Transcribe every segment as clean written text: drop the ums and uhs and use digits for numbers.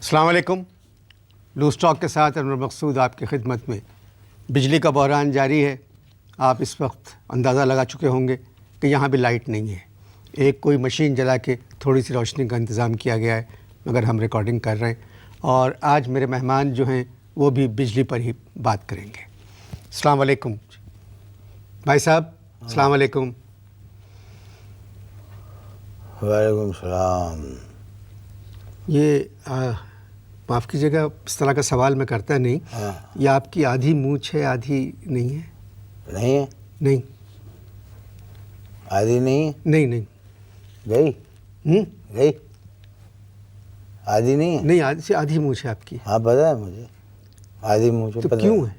अस्सलाम वालेकुम। Loose talk के साथ अनवर मकसूद आपकी खिदमत में। बिजली का बहरान जारी है। आप इस वक्त अंदाज़ा लगा चुके होंगे कि यहाँ भी लाइट नहीं है। एक कोई मशीन जला के थोड़ी सी रोशनी का इंतज़ाम किया गया है, मगर हम रिकॉर्डिंग कर रहे हैं। और आज मेरे मेहमान जो हैं वो भी बिजली पर ही बात करेंगे। अस्सलाम वालेकुम भाई साहब। अस्सलाम वालेकुम। वालेकुम सलाम। ये माफ़ कीजिएगा, इस तरह का सवाल मैं करता नहीं। हाँ। ये आपकी आधी मूंछ है, आधी नहीं है? नहीं है? नहीं आधी नहीं है? नहीं नहीं गई? गई? आधी नहीं है? नहीं, आधी से आधी मूंछ है आपकी। हाँ पता है मुझे, आधी मुझे तो पता क्यों है?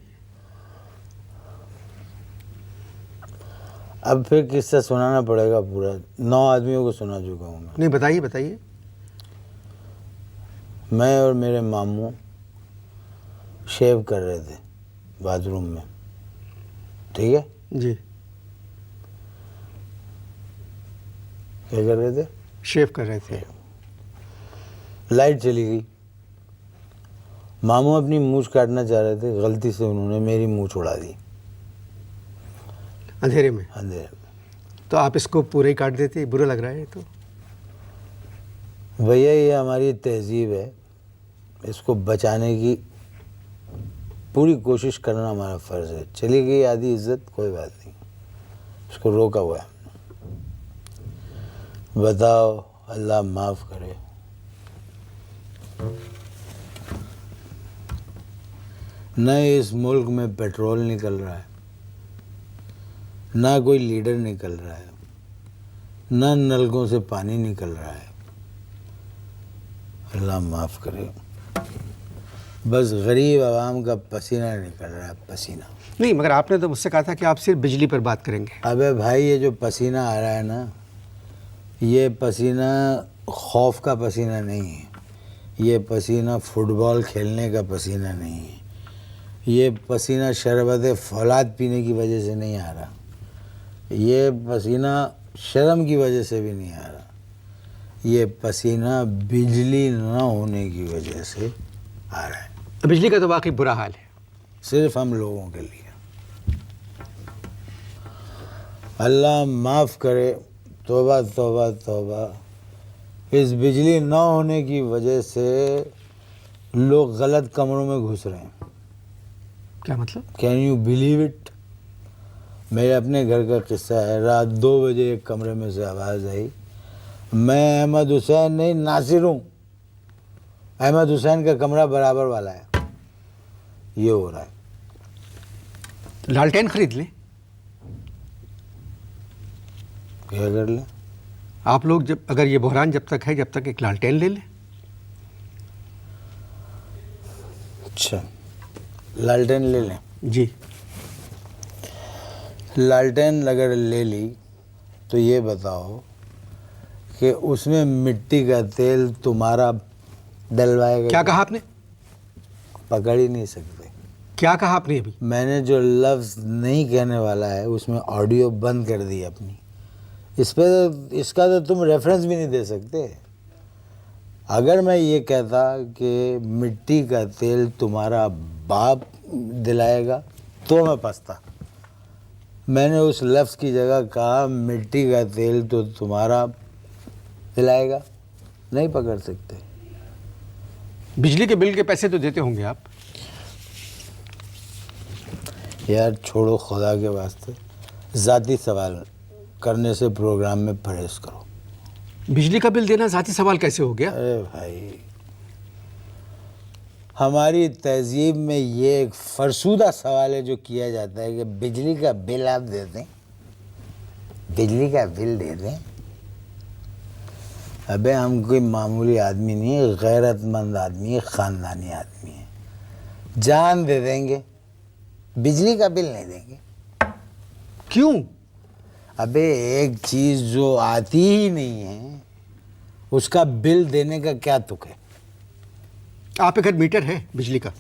अब फिर किस्सा सुनाना पड़ेगा पूरा। 9 आदमियों को सुना चुका हूँ मैं। नहीं, बताइए बताइए। मैं और मेरे मामू शेव कर रहे थे बाथरूम में, ठीक है? जी। क्या कर रहे थे? शेव कर रहे थे। लाइट चली गई। मामू अपनी मूंछ काटना चाह रहे थे, गलती से उन्होंने मेरी मूंछ उड़ा दी अंधेरे में। अंधेरे में। तो आप इसको पूरे ही काट देते, बुरा लग रहा है तो। भैया ये हमारी तहजीब है, इसको बचाने की पूरी कोशिश करना हमारा फ़र्ज़ है। चली गई आधी इज्जत, कोई बात नहीं, इसको रोका हुआ है। बताओ, अल्लाह माफ़ करे। न इस मुल्क में पेट्रोल निकल रहा है, ना कोई लीडर निकल रहा है, ना नलकों से पानी निकल रहा है। अल्लाह माफ़ करे। बस गरीब आवाम का पसीना निकल रहा है, पसीना। नहीं, मगर आपने तो मुझसे कहा था कि आप सिर्फ बिजली पर बात करेंगे। अबे भाई, ये जो पसीना आ रहा है ना, ये पसीना खौफ का पसीना नहीं है। ये पसीना फुटबॉल खेलने का पसीना नहीं है। ये पसीना शरबत फौलाद पीने की वजह से नहीं आ रहा। ये पसीना शर्म की वजह से भी नहीं आ रहा। ये पसीना बिजली न होने की वजह से आ रहा है। बिजली का तो वाकई बुरा हाल है, सिर्फ हम लोगों के लिए। अल्लाह माफ़ करे। तौबा तौबा तौबा। इस बिजली न होने की वजह से लोग गलत कमरों में घुस रहे हैं। क्या मतलब? Can you believe it? मेरे अपने घर का किस्सा है। रात 2 बजे एक कमरे में से आवाज़ आई। मैं अहमद हुसैन नहीं, नासिर हूँ। अहमद हुसैन का कमरा बराबर वाला है। ये हो रहा है। लालटेन खरीद लें। क्या कर लें? आप लोग जब, अगर ये बहरान जब तक है, जब तक एक लालटेन ले लें। अच्छा, लालटेन ले लें? जी। लालटेन अगर ले ली तो ये बताओ कि उसमें मिट्टी का तेल तुम्हारा डलवाएगा? क्या कहा आपने? पकड़ ही नहीं सकते। क्या कहा आपने अभी? मैंने जो लफ्ज़ नहीं कहने वाला है उसमें ऑडियो बंद कर दी अपनी। इस पे तो, इसका तो तुम रेफरेंस भी नहीं दे सकते। अगर मैं ये कहता कि मिट्टी का तेल तुम्हारा बाप दिलाएगा तो मैं पछता। मैंने उस लफ्ज़ की जगह कहा मिट्टी का तेल तो तुम्हारा दिलाएगा। नहीं पकड़ सकते। बिजली के बिल के पैसे तो देते होंगे आप? यार छोड़ो, खुदा के वास्ते ज़ाती सवाल करने से प्रोग्राम में परहेज़ करो। बिजली का बिल देना ज़ाती सवाल कैसे हो गया? अरे भाई, हमारी तहजीब में ये एक फरसूदा सवाल है जो किया जाता है कि बिजली का बिल आप दे दें, बिजली का बिल दे दें। अबे हम कोई मामूली आदमी नहीं है, गैरतमंद आदमी है, ख़ानदानी आदमी है। जान दे देंगे, बिजली का बिल नहीं देंगे। क्यों? अबे एक चीज़ जो आती ही नहीं है उसका बिल देने का क्या तुक है? आप घर मीटर है बिजली का?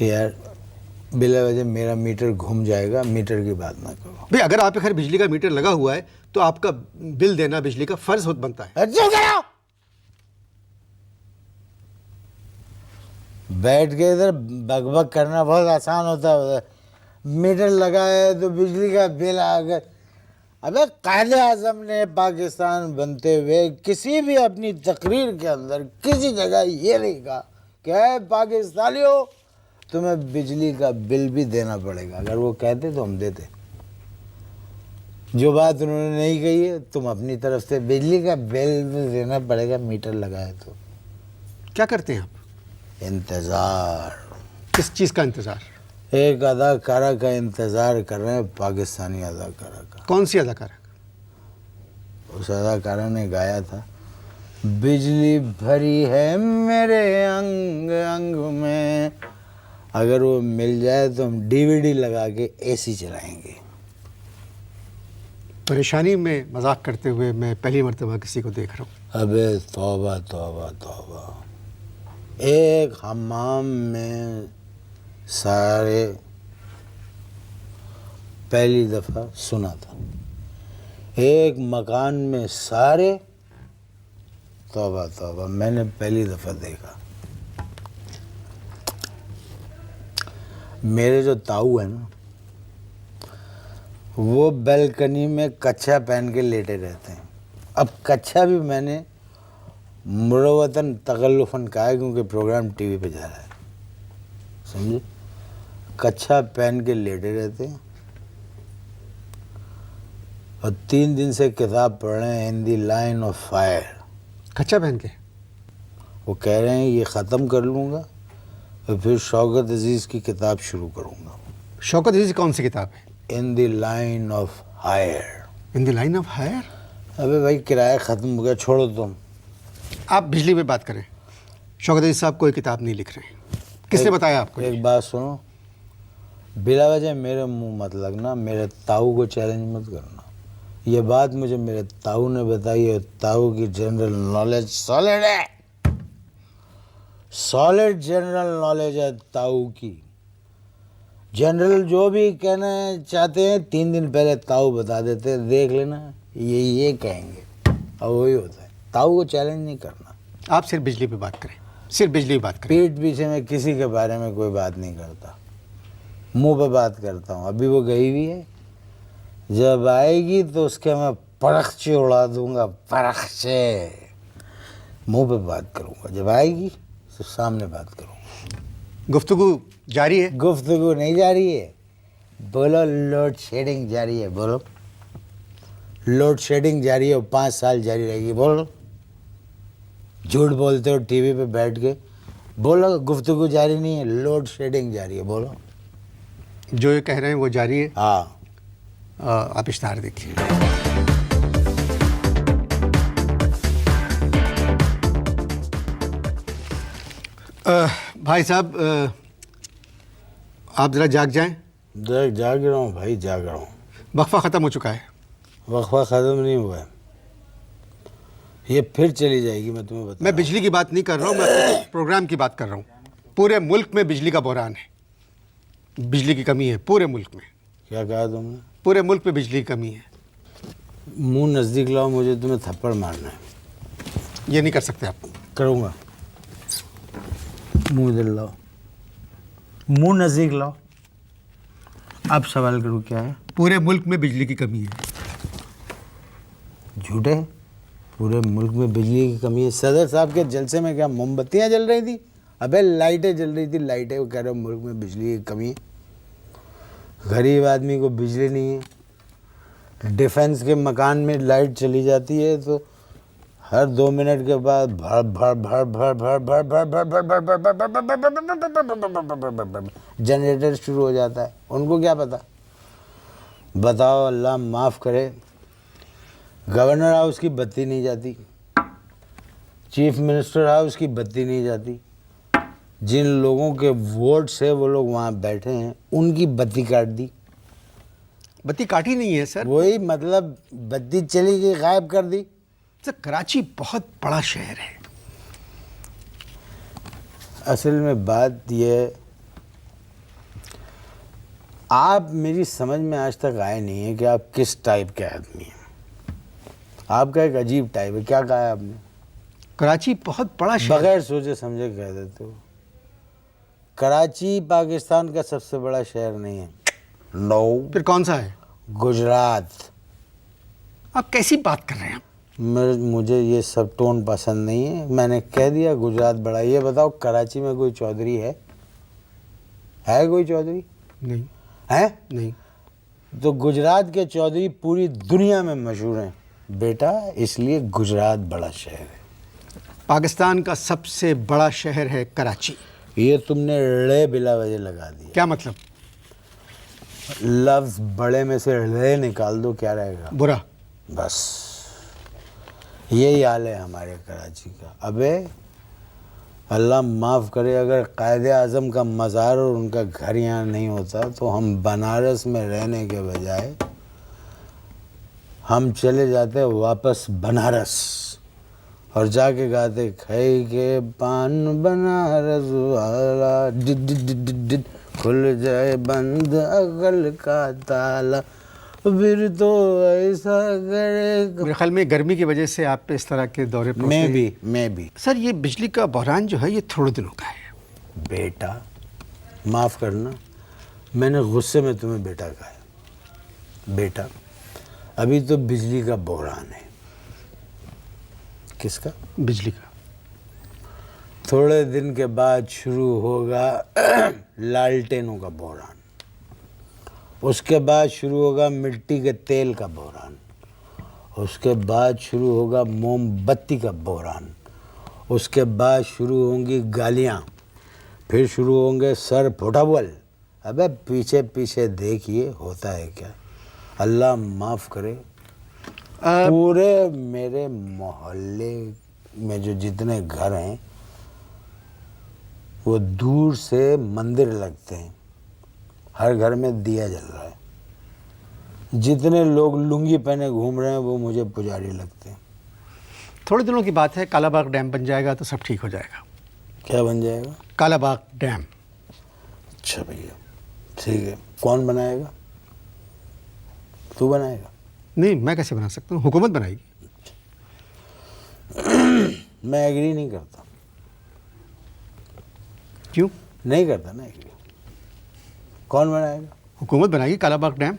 यार बिला वजह मेरा मीटर घूम जाएगा, मीटर की बात ना करो। भाई अगर आपके घर बिजली का मीटर लगा हुआ है तो आपका बिल देना बिजली का फर्ज होता बनता है। चुप करो। बैठ के इधर बकबक करना बहुत आसान होता है। मीटर लगा है तो बिजली का बिल आ गया। अबे कायदे आज़म ने पाकिस्तान बनते हुए किसी भी अपनी तकरीर के अंदर किसी जगह ये नहीं कहा कि है पाकिस्तानियों तुम्हें बिजली का बिल भी देना पड़ेगा। अगर वो कहते तो हम देते। जो बात उन्होंने नहीं कही है, तुम अपनी तरफ से बिजली का बिल भी देना पड़ेगा, मीटर लगा है तो। क्या करते हैं आप? इंतज़ार। किस चीज़ का इंतज़ार? एक अदाकारा का इंतज़ार कर रहे हैं, पाकिस्तानी अदाकारा का। कौन सी अदाकारा? उस अदाकारा ने गाया था, बिजली भरी है मेरे अंग अंग में, अगर वो मिल जाए तो हम डीवीडी लगा के एसी चलाएंगे। परेशानी में मजाक करते हुए मैं पहली मर्तबा किसी को देख रहा हूँ। अबे तौबा तौबा तौबा। एक हमाम में सारे पहली दफ़ा सुना था, एक मकान में सारे, तौबा तौबा, मैंने पहली दफ़ा देखा। मेरे जो ताऊ है ना, वो बैल्कनी में कच्छा पहन के लेटे रहते हैं। अब कच्छा भी मैंने मुरवतन तगल्लुफन कहा है क्योंकि प्रोग्राम टीवी पे जा रहा है, समझे। कच्छा पहन के लेटे रहते हैं और 3 दिन से किताब पढ़ रहे हैं, इन दी लाइन ऑफ फायर। कच्चा पहन के वो कह रहे हैं ये ख़त्म कर लूँगा और फिर शौकत अजीज़ की किताब शुरू करूँगा। शौकत अजीज़ कौन सी किताब है? In the line of hire. In the line of hire? अबे भाई किराया ख़त्म हो गया, छोड़ो तुम। आप बिजली पे बात करें। शौकत अजीज़ साहब कोई किताब नहीं लिख रहे हैं। किसने बताया आपको? एक बात सुनो, बिला वजह मेरे मुंह मत लगना, मेरे ताऊ को चैलेंज मत करना। ये बात मुझे मेरे ताऊ ने बताई है। ताऊ की जनरल नॉलेज सॉलिड है, सॉलिड जनरल नॉलेज है ताऊ की। जनरल जो भी कहना चाहते हैं 3 दिन पहले ताऊ बता देते हैं, देख लेना ये कहेंगे और वही होता है। ताऊ को चैलेंज नहीं करना। आप सिर्फ बिजली पे बात करें, सिर्फ बिजली पे बात करें। पीठ पीछे में किसी के बारे में कोई बात नहीं करता, मुंह पे बात करता हूँ। अभी वो गई हुई है, जब आएगी तो उसके मैं परखचे उड़ा दूंगा, परखचे। मुंह पे बात करूंगा, जब आएगी तो सामने बात करूंगा। गुफ्तगू जारी है? गुफ्तगू नहीं जारी है, बोलो लोड शेडिंग जारी है। बोलो लोड शेडिंग जारी है, 5 साल जारी रहेगी। बोलो झूठ बोलते हो टीवी पे बैठ के, बोलो गुफ्तगू जारी नहीं है, लोड शेडिंग जारी है। बोलो जो ये कह रहे हैं वो जारी है। हाँ। आप इश्तार देखिए। भाई साहब आप ज़रा जाग जाएं। जाग रहा हूँ भाई, जाग रहा हूँ। वक्फा ख़त्म हो चुका है। वक्फा ख़त्म नहीं हुआ है, ये फिर चली जाएगी। मैं तुम्हें बता, मैं बिजली की बात नहीं कर रहा हूँ, मैं अपने प्रोग्राम की बात कर रहा हूँ। पूरे मुल्क में बिजली का बहरान है, बिजली की कमी है पूरे मुल्क में। क्या कहा तुमने? पूरे मुल्क में बिजली की कमी है। मुंह नज़दीक लाओ, मुझे तुम्हें थप्पड़ मारना है। ये नहीं कर सकते आप। करूँगा। मुंह इधर लाओ, मुंह नज़दीक लाओ। अब सवाल करूँ क्या है? पूरे मुल्क में बिजली की कमी है। झूठ है, पूरे मुल्क में बिजली की कमी है। सदर साहब के जलसे में क्या मोमबत्तियाँ जल रही थी? अबे लाइटें जल रही थी, लाइटें। वो कह रहे हो मुल्क में बिजली की कमी है। गरीब आदमी को बिजली नहीं है। डिफेंस के मकान में लाइट चली जाती है तो हर 2 मिनट के बाद भर भर भर भर भर भर भर भर भर भर भर भर भर जनरेटर शुरू हो जाता है। उनको क्या पता? बताओ, अल्लाह माफ़ करे, गवर्नर हाउस की बत्ती नहीं जाती, चीफ मिनिस्टर हाउस की बत्ती नहीं जाती, जिन लोगों के वोट से वो लोग वहाँ बैठे हैं उनकी बत्ती काट दी। बत्ती काटी नहीं है सर। वही मतलब, बत्ती चली गई, गायब कर दी। सर कराची बहुत बड़ा शहर है। असल में बात यह आप मेरी समझ में आज तक आए नहीं है कि आप किस टाइप के आदमी हैं। आपका एक अजीब टाइप है। क्या कहा है आपने? कराची बहुत बड़ा शहर। बगैर सोचे समझे कह देते हो। कराची पाकिस्तान का सबसे बड़ा शहर नहीं है। नो। फिर कौन सा है? गुजरात। आप कैसी बात कर रहे हैं? मुझे ये सब टोन पसंद नहीं है। मैंने कह दिया गुजरात बड़ा। ये बताओ कराची में कोई चौधरी है? कोई चौधरी? नहीं है? नहीं। तो गुजरात के चौधरी पूरी दुनिया में मशहूर हैं बेटा, इसलिए गुजरात बड़ा शहर है। पाकिस्तान का सबसे बड़ा शहर है कराची। ये तुमने रे बिला वजह लगा दिया। क्या मतलब? लफ्ज बड़े में से रे निकाल दो, क्या रहेगा? बुरा। बस यही हाल है हमारे कराची का। अबे अल्लाह माफ़ करे, अगर कायदे आज़म का मज़ार और उनका घर यहाँ नहीं होता तो हम बनारस में रहने के बजाय हम चले जाते वापस बनारस और जाके गाते खाई के पान बनारस वाला डिड डिड डिड डिड खुल जाए बंद अकल का ताला फिर तो ऐसा करे। मेरे ख्याल में गर्मी की वजह से आप इस तरह के दौरे पर मैं भी सर, ये बिजली का बहरान जो है ये थोड़े दिनों का है। बेटा माफ़ करना, मैंने गुस्से में तुम्हें बेटा कहा है। बेटा अभी तो बिजली का बहरान है। किसका? बिजली का। थोड़े दिन के बाद शुरू होगा लालटेनों का बहरान। उसके बाद शुरू होगा मिट्टी के तेल का बहरान। उसके बाद शुरू होगा मोमबत्ती का बहरान। उसके बाद शुरू होंगी गालियाँ। फिर शुरू होंगे सर फुटाबल। अबे पीछे पीछे देखिए होता है क्या। अल्लाह माफ़ करे, पूरे मेरे मोहल्ले में जो जितने घर हैं वो दूर से मंदिर लगते हैं। हर घर में दिया जल रहा है। जितने लोग लुंगी पहने घूम रहे हैं वो मुझे पुजारी लगते हैं। थोड़े दिनों की बात है, कालाबाग डैम बन जाएगा तो सब ठीक हो जाएगा। क्या बन जाएगा? कालाबाग डैम। अच्छा भैया ठीक है। कौन बनाएगा? तू बनाएगा? नहीं, मैं कैसे बना सकता हूँ? हुकूमत बनाएगी। मैं एग्री नहीं करता। क्यों नहीं करता ना एग्री। कौन बनाएगा? हुकूमत बनाएगी कालाबाग डैम।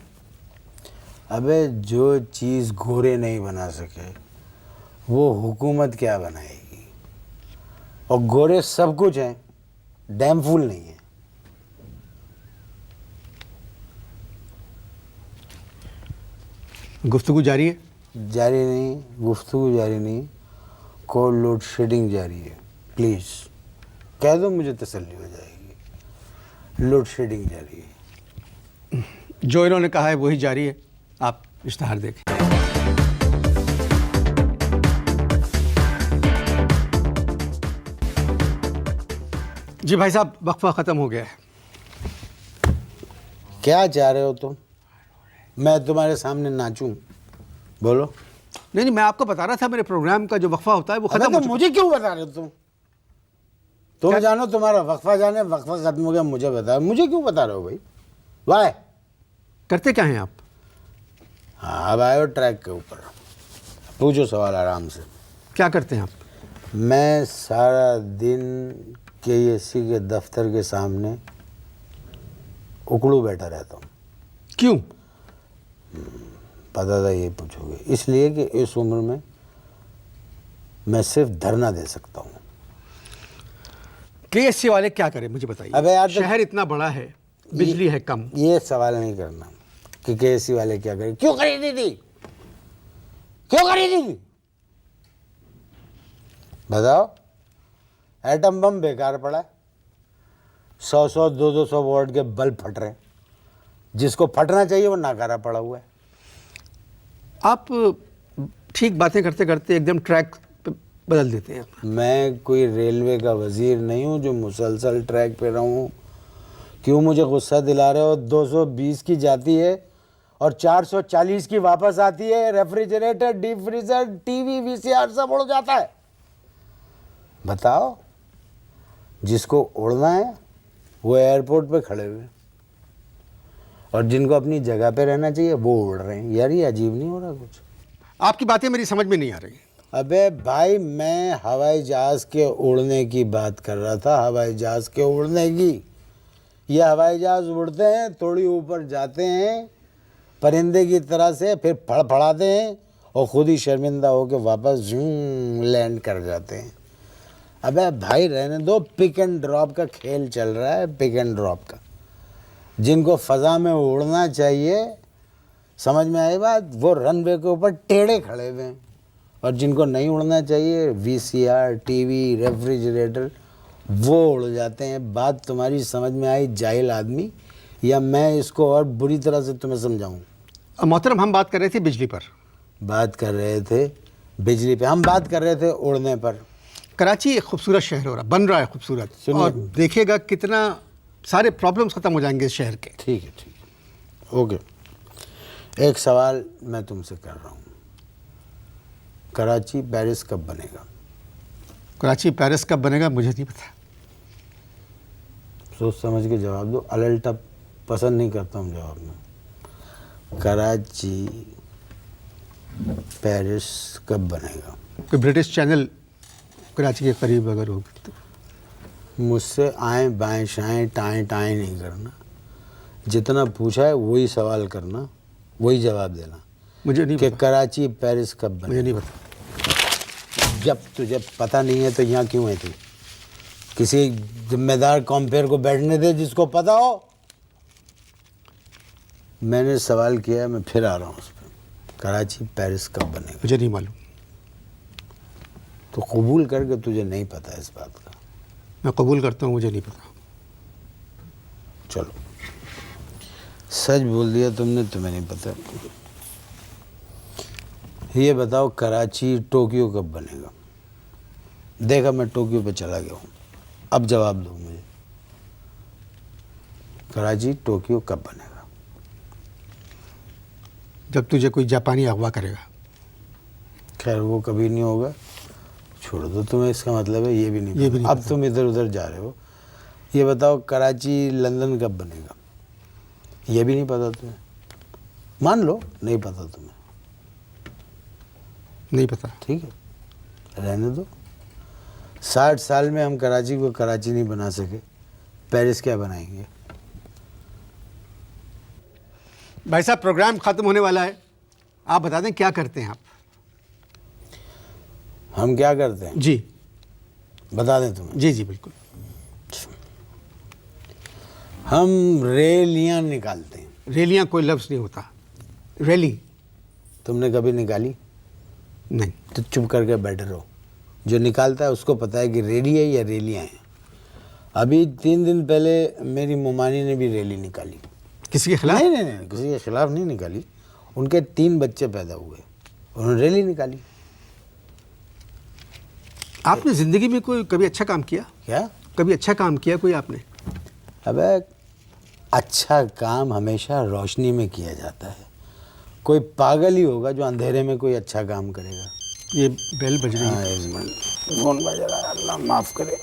अबे जो चीज़ गोरे नहीं बना सके वो हुकूमत क्या बनाएगी? और गोरे सब कुछ हैं, डैम फूल नहीं है। गुफ्तगू जारी है। जारी नहीं, गुफ्तगू जारी नहीं, कोल लोड शेडिंग जारी है। प्लीज़ कह दो, मुझे तसल्ली हो जाएगी। लोड शेडिंग जारी है। जो इन्होंने कहा है वही जारी है। आप इश्तहार देखें। जी भाई साहब, वक्फा ख़त्म हो गया है। क्या चाह रहे हो तुम? मैं तुम्हारे सामने नाचूं? बोलो। नहीं, मैं आपको बता रहा था मेरे प्रोग्राम का जो वक्फा होता है वो अबे ख़त्म तो हो चुका। मुझे क्यों बता रहे हो तुम? तुम जानो तुम्हारा वक्फा जाने, वक्फा खत्म हो गया मुझे बता। मुझे क्यों बता रहे हो भाई? वाह। करते क्या हैं आप? हाँ अब आए हो ट्रैक के ऊपर, पूछो सवाल आराम से। क्या करते हैं आप? मैं सारा दिन KSC के दफ्तर के सामने उकड़ू बैठा रहता हूँ। क्यों? पता था ये पूछोगे, इसलिए कि इस उम्र में मैं सिर्फ धरना दे सकता हूँ। KSC वाले क्या करें मुझे बताइए। अबे यार शहर इतना बड़ा है, बिजली है कम। ये सवाल नहीं करना कि KSC वाले क्या करें। क्यों खरीदी थी? क्यों खरीदी थी? बताओ। एटम बम बेकार पड़ा है। 100-100, 200-200 वोल्ट के बल्ब फट रहे हैं। जिसको फटना चाहिए वो नाकारा पड़ा हुआ है। आप ठीक बातें करते करते एकदम ट्रैक पे बदल देते हैं। मैं कोई रेलवे का वजीर नहीं हूँ जो मुसलसल ट्रैक पे रहूँ। क्यों मुझे गुस्सा दिला रहे हो? 220 की जाती है और 440 की वापस आती है। Refrigerator, deep freezer, TV, VCR सब उड़ जाता है। बताओ, जिसको उड़ना है वो एयरपोर्ट पे खड़े हुए। और जिनको अपनी जगह पे रहना चाहिए वो उड़ रहे हैं। यार ये अजीब नहीं हो रहा कुछ? आपकी बातें मेरी समझ में नहीं आ रही। अबे भाई मैं हवाई जहाज़ के उड़ने की बात कर रहा था, हवाई जहाज़ के उड़ने की। ये हवाई जहाज़ उड़ते हैं, थोड़ी ऊपर जाते हैं परिंदे की तरह से, फिर फड़फड़ाते हैं और ख़ुद ही शर्मिंदा होकर वापस लैंड कर जाते हैं। अबे भाई रहने दो, पिक एंड ड्रॉप का खेल चल रहा है, पिक एंड ड्रॉप का। जिनको फ़ज़ा में उड़ना चाहिए, समझ में आई बात, वो रनवे के ऊपर टेढ़े खड़े हुए हैं। और जिनको नहीं उड़ना चाहिए, वीसीआर, टीवी, रेफ्रिजरेटर, वो उड़ जाते हैं। बात तुम्हारी समझ में आई जाहिल आदमी, या मैं इसको और बुरी तरह से तुम्हें समझाऊं? मोहतरम, हम बात कर रहे थे बिजली पर। बात कर रहे थे बिजली पे, हम बात कर रहे थे उड़ने पर। कराची एक खूबसूरत शहर हो रहा, बन रहा है खूबसूरत, और देखिएगा कितना सारे प्रॉब्लम्स ख़त्म हो जाएंगे इस शहर के। ठीक है, ओके। एक सवाल मैं तुमसे कर रहा हूँ, कराची पेरिस कब बनेगा? कराची पेरिस कब बनेगा मुझे नहीं पता। सोच समझ के जवाब दो, अलल्टा पसंद नहीं करता हूँ जवाब में। कराची पेरिस कब बनेगा? कोई ब्रिटिश चैनल कराची के करीब अगर हो तो। मुझसे आए बाएं शाएं टाएं टाएं नहीं करना, जितना पूछा है वही सवाल करना, वही जवाब देना। मुझे नहीं कि पता। कराची पेरिस कब बनेगा? मुझे नहीं पता। जब तुझे पता नहीं है तो यहाँ क्यों है तू? किसी जिम्मेदार कॉम्पेयर को बैठने दे जिसको पता हो। मैंने सवाल किया, मैं फिर आ रहा हूँ उस पर, कराची पेरिस कब बनेगा? मुझे नहीं मालूम। तो कबूल करके तुझे नहीं पता इस बात का। मैं कबूल करता हूँ, मुझे नहीं पता। चलो, सच बोल दिया तुमने, तुम्हें नहीं पता। ये बताओ कराची टोक्यो कब बनेगा? देखा, मैं टोक्यो पे चला गया हूँ, अब जवाब दो मुझे, कराची टोक्यो कब बनेगा? जब तुझे कोई जापानी अगवा करेगा। खैर वो कभी नहीं होगा, छोड़ दो। तुम्हें इसका मतलब है ये भी नहीं पता। अब तुम इधर उधर जा रहे हो। ये बताओ कराची लंदन कब बनेगा? ये भी नहीं पता तुम्हें। मान लो नहीं पता तुम्हें, नहीं पता। ठीक है, रहने दो। 60 साल में हम कराची को कराची नहीं बना सके, पेरिस क्या बनाएंगे? भाई साहब, प्रोग्राम ख़त्म होने वाला है, आप बता दें क्या करते हैं आप? हम क्या करते हैं? जी बता दें तुम्हें? जी जी बिल्कुल। हम रैलियाँ निकालते हैं। रैलियाँ कोई लफ्ज़ नहीं होता। रैली तुमने कभी निकाली? नहीं। तो चुप करके बैठे रहो। जो निकालता है उसको पता है कि रैली है या रैलियाँ हैं। अभी 3 दिन पहले मेरी मोमानी ने भी रैली निकाली। किसी के खिलाफ? नहीं, किसी के खिलाफ नहीं निकाली। उनके 3 बच्चे पैदा हुए, उन्होंने रैली निकाली। आपने ज़िंदगी में कोई कभी अच्छा काम किया? क्या? कभी अच्छा काम किया कोई आपने? अबे अच्छा काम हमेशा रोशनी में किया जाता है। कोई पागल ही होगा जो अंधेरे में कोई अच्छा काम करेगा। ये बेल बज रही है। हाँ, एक मिनट, फोन बज रहा है, अल्लाह माफ़ करे।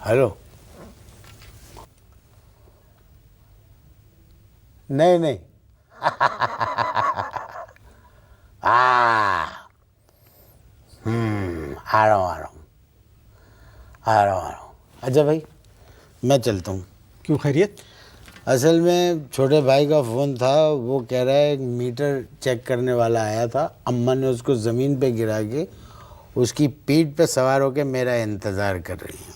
हेलो? नहीं आ रहा हूँ। अच्छा भाई, मैं चलता हूँ। क्यों, खैरियत? असल में छोटे भाई का फ़ोन था, वो कह रहा है मीटर चेक करने वाला आया था। अम्मा ने उसको ज़मीन पे गिरा के उसकी पीठ पे सवार होकर मेरा इंतज़ार कर रही है।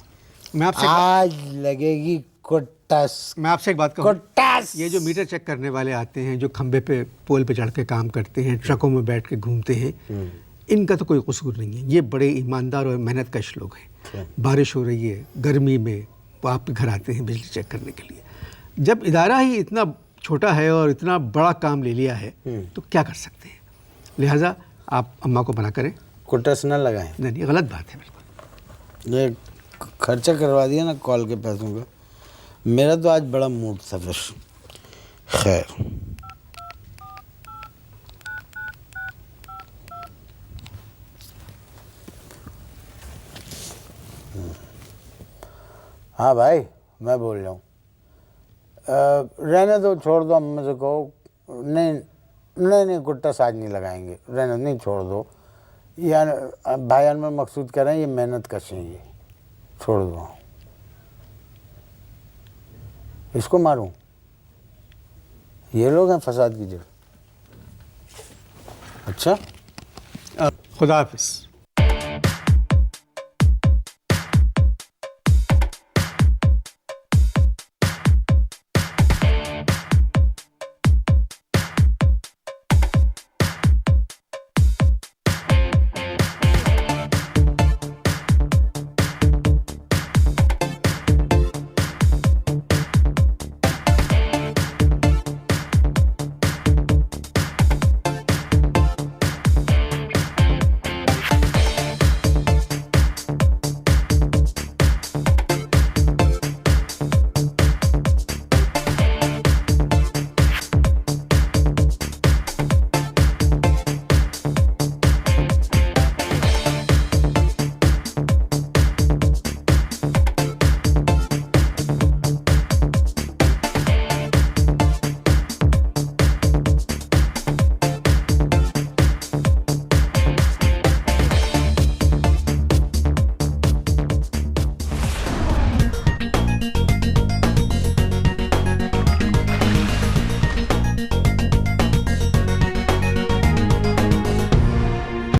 मैं आपसे आज लगेगी कुट्टास। मैं आपसे एक बात कहूँ, कुट्टास। ये जो मीटर चेक करने वाले आते हैं, जो खंबे पे पोल पे चढ़ के काम करते हैं, ट्रकों में बैठ के घूमते हैं, इनका तो कोई कसूर नहीं है। ये बड़े ईमानदार और मेहनत कश लोग हैं। बारिश हो रही है, गर्मी में वो आपके घर आते हैं बिजली चेक करने के लिए। जब इदारा ही इतना छोटा है और इतना बड़ा काम ले लिया है तो क्या कर सकते हैं। लिहाजा आप अम्मा को मना करें। कुट्टास ना लगाएं। नहीं, गलत बात है बिल्कुल। ये खर्चा करवा दिया ना कॉल के पैसों का। मेरा तो आज बड़ा मूड था फिर। खैर, हाँ भाई, मैं बोल रहा हूँ। रहने दो, छोड़ दो, अम्मा से कहो नहीं नहीं नहीं गुट्टा साज नहीं लगाएंगे, रहने नहीं, छोड़ दो। यार भाई अनवर मकसूद कह रहे हैं ये मेहनत कश है, ये छोड़ दो, इसको मारूं? ये लोग हैं फसाद की जड़। अच्छा, खुदा हाफिज़।